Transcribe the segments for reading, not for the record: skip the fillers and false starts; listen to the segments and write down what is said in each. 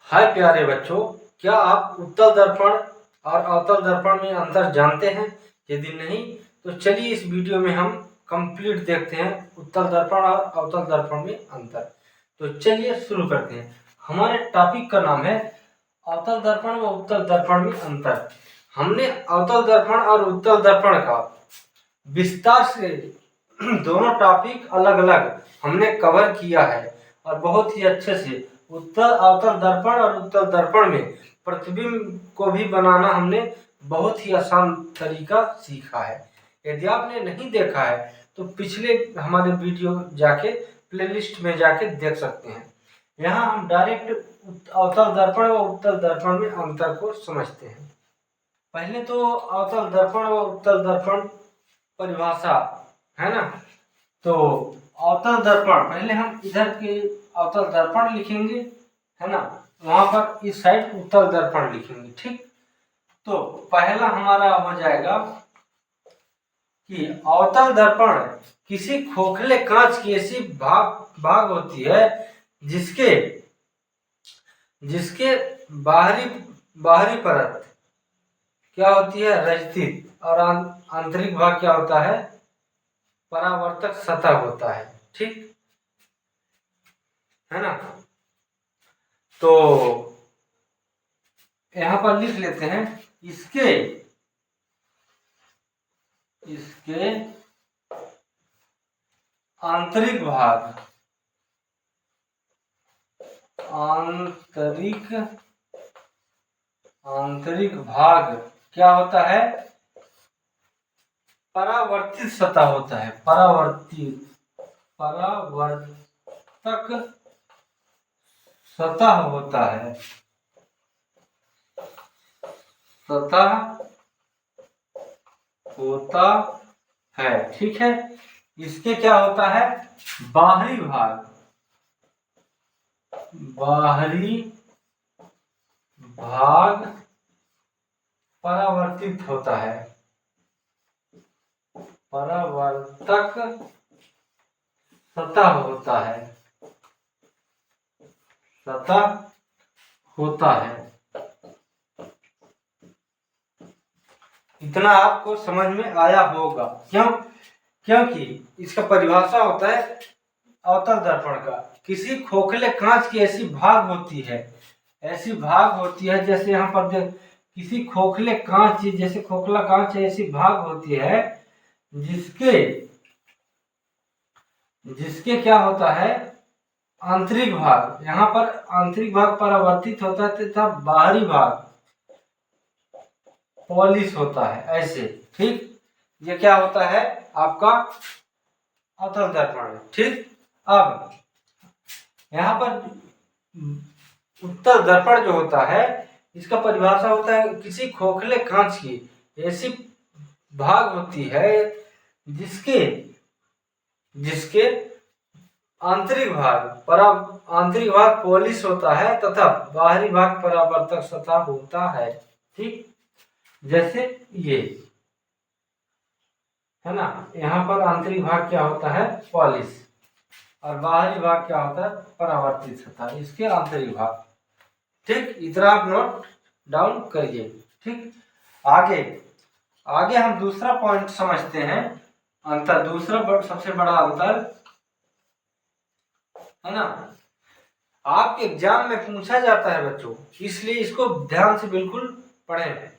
हाय प्यारे बच्चों, क्या आप उत्तल दर्पण और अवतल दर्पण में अंतर जानते हैं? यदि नहीं तो चलिए इस वीडियो में हम कंप्लीट देखते हैं उत्तल दर्पण और अवतल दर्पण में अंतर। तो चलिए शुरू करते हैं। हमारे टॉपिक का नाम है अवतल दर्पण व उत्तल दर्पण में अंतर। हमने अवतल दर्पण और उत्तल दर्पण का विस्तार से दोनों टॉपिक अलग अलग हमने कवर किया है और बहुत ही अच्छे से उत्तल अवतल दर्पण और उत्तल दर्पण में प्रतिबिंब को भी बनाना हमने बहुत ही आसान तरीका सीखा है। यदि आपने नहीं देखा है तो पिछले हमारे वीडियो जाके प्लेलिस्ट में जाके देख सकते हैं। यहाँ हम डायरेक्ट अवतल दर्पण व उत्तल दर्पण में अंतर को समझते हैं। पहले तो अवतल दर्पण व उत्तल दर्पण परिभाषा है ना। तो अवतल दर्पण, पहले हम इधर के अवतल दर्पण लिखेंगे है ना, वहां पर इस साइड उत्तल दर्पण लिखेंगे। ठीक, तो पहला हमारा हो जाएगा कि अवतल दर्पण किसी खोखले कांच की ऐसी भाग होती है जिसके जिसके बाहरी परत क्या होती है, रजतित, और आंतरिक भाग क्या होता है, परावर्तक सतह होता है। ठीक है ना। तो यहां पर लिख लेते हैं इसके आंतरिक भाग क्या होता है, परावर्तित सतह होता है। परावर्तक सतह होता है। ठीक है। इसके क्या होता है, बाहरी भाग परावर्तित होता है, परावर्तक सतह होता है। इतना आपको समझ में आया होगा। क्योंकि इसका परिभाषा होता है अवतल दर्पण का, किसी खोखले कांच की ऐसी भाग होती है जैसे यहाँ पर किसी खोखले कांच, जैसे खोखला कांच ऐसी भाग होती है जिसके क्या होता है, आंतरिक भाग, यहाँ पर आंतरिक भाग परावर्तित होता है तथा बाहरी भाग पॉलिश होता है, ऐसे। ठीक, ये क्या होता है आपका अवतल दर्पण। ठीक, अब यहाँ पर उत्तल दर्पण जो होता है, इसका परिभाषा होता है किसी खोखले कांच की ऐसी भाग होती है जिसके आंतरिक भाग पॉलिश होता है तथा बाहरी भाग परावर्तक सतह होता है। ठीक, जैसे ये है ना, यहाँ पर आंतरिक भाग क्या होता है, पॉलिश, और बाहरी भाग क्या होता है, परावर्तित सतह, इसके आंतरिक भाग। ठीक, इतना आप नोट डाउन करिए। ठीक, आगे हम दूसरा पॉइंट समझते हैं, अंतर, दूसरा सबसे बड़ा अंतर है ना, आपके एग्जाम में पूछा जाता है बच्चों, इसलिए इसको ध्यान से बिल्कुल पढ़ें।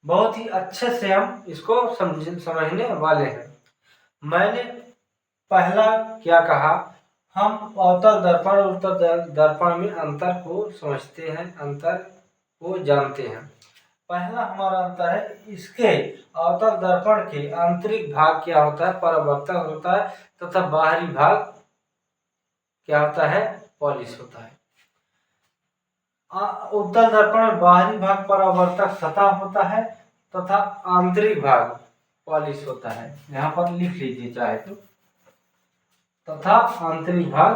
बहुत ही अच्छे से हम इसको समझने वाले हैं। मैंने पहला क्या कहा, हम अवतल दर्पण और उत्तल दर्पण में अंतर को समझते हैं, अंतर को जानते हैं। पहला हमारा अंतर है, इसके अवतल दर्पण के आंतरिक भाग क्या होता है, परावर्तक होता है तथा बाहरी भाग क्या होता है, पॉलिश होता है। उत्तल दर्पण में बाहरी भाग परावर्तक सतह होता है तथा आंतरिक भाग पॉलिश होता है। यहाँ पर लिख लीजिए चाहे तो, तथा आंतरिक भाग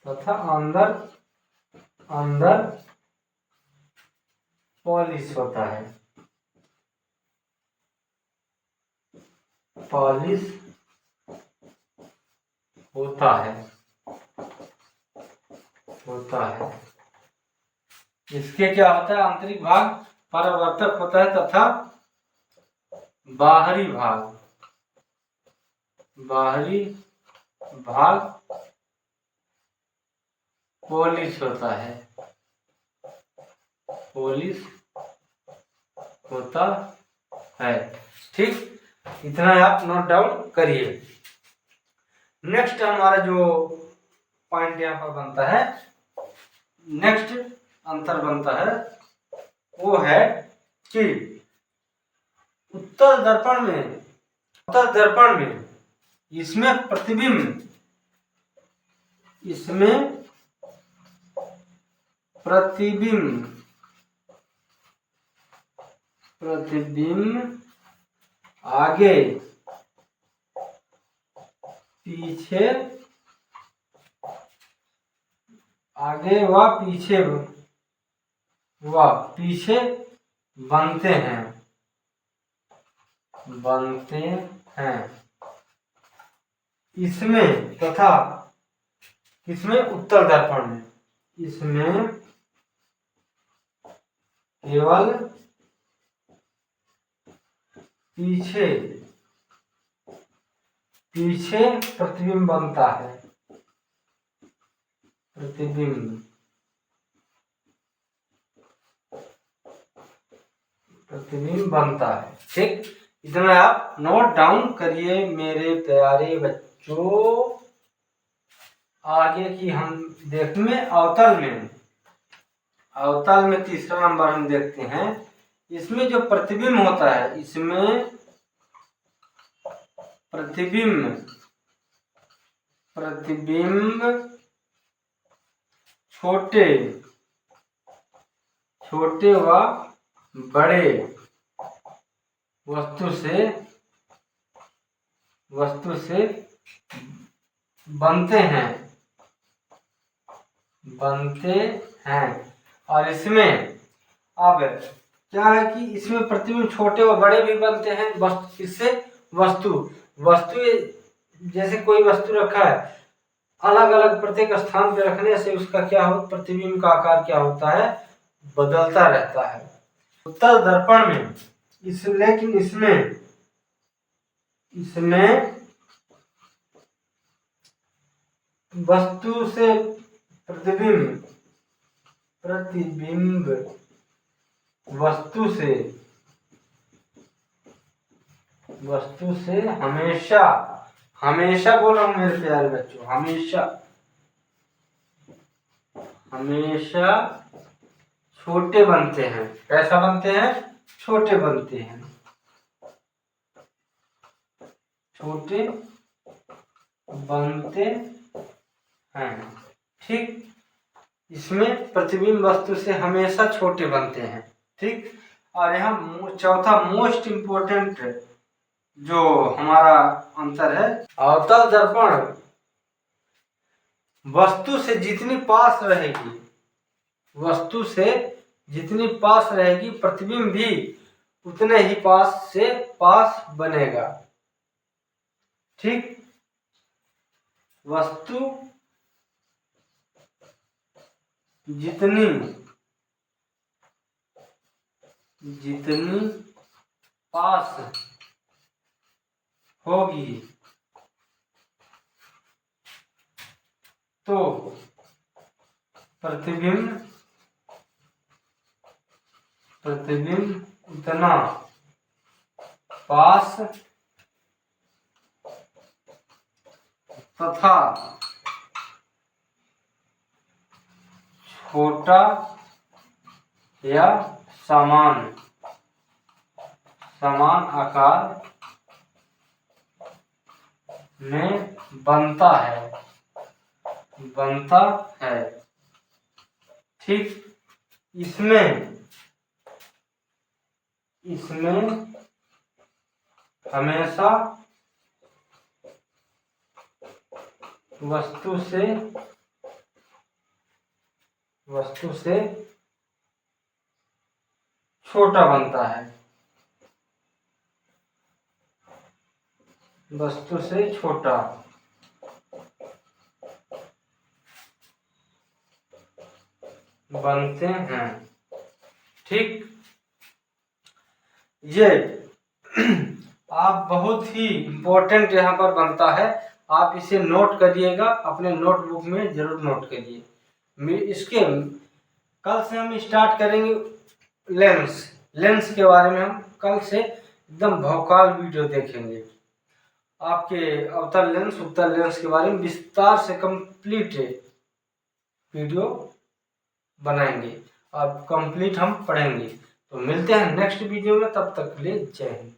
तथा अंदर पॉलिश होता है, पॉलिश होता है। इसके क्या होता है, आंतरिक भाग परावर्तक होता है तथा बाहरी भाग पोलिश होता है, ठीक। इतना आप नोट डाउन करिए। नेक्स्ट हमारा जो पॉइंट यहाँ पर बनता है, नेक्स्ट अंतर बनता है वो है कि उत्तल दर्पण में इसमें प्रतिबिंब आगे व पीछे बनते हैं इसमें तथा किसमें, उत्तल दर्पण में। इसमें केवल पीछे प्रतिबिंब बनता है, प्रतिबिंब बनता है, ठीक। इतना आप नोट डाउन करिए मेरे प्यारे बच्चों। आगे की हम देखेंगे अवतल में तीसरा नंबर हम देखते हैं। इसमें जो प्रतिबिंब होता है, इसमें प्रतिबिंब छोटे व बड़े वस्तु से बनते हैं और इसमें अब क्या है कि इसमें प्रतिबिंब छोटे व बड़े भी बनते हैं। इससे वस्तु जैसे कोई वस्तु रखा है, अलग अलग प्रत्येक स्थान पे रखने से उसका क्या हो, प्रतिबिंब का आकार क्या होता है, बदलता रहता है। उत्तल दर्पण में लेकिन इसमें वस्तु से प्रतिबिंब वस्तु से हमेशा बोल रहा हूं मेरे प्यारे बच्चों, हमेशा छोटे बनते हैं। कैसा बनते हैं, छोटे बनते हैं, ठीक। इसमें प्रतिबिंब वस्तु से हमेशा छोटे बनते हैं, ठीक। और यहाँ चौथा मोस्ट इम्पोर्टेंट जो हमारा अंतर है, अवतल दर्पण वस्तु से जितनी पास रहेगी प्रतिबिंब भी उतने ही पास बनेगा, ठीक। वस्तु जितनी पास होगी तो प्रतिबिंब उतना पास तथा छोटा या समान आकार में बनता है, ठीक। इसमें हमेशा वस्तु से छोटा बनता है, वस्तु से छोटा, बनते हैं। ठीक, ये आप बहुत ही इम्पोर्टेंट यहाँ पर बनता है, आप इसे नोट करिएगा, अपने नोटबुक में जरूर नोट करिए। इसके कल से हम स्टार्ट करेंगे लेंस के बारे में। हम कल से एकदम भौकाल वीडियो देखेंगे, आपके अवतल लेंस उत्तल लेंस के बारे में विस्तार से कंप्लीट वीडियो बनाएंगे, अब कंप्लीट हम पढ़ेंगे। तो मिलते हैं नेक्स्ट वीडियो में, तब तक के लिए जय हिंद।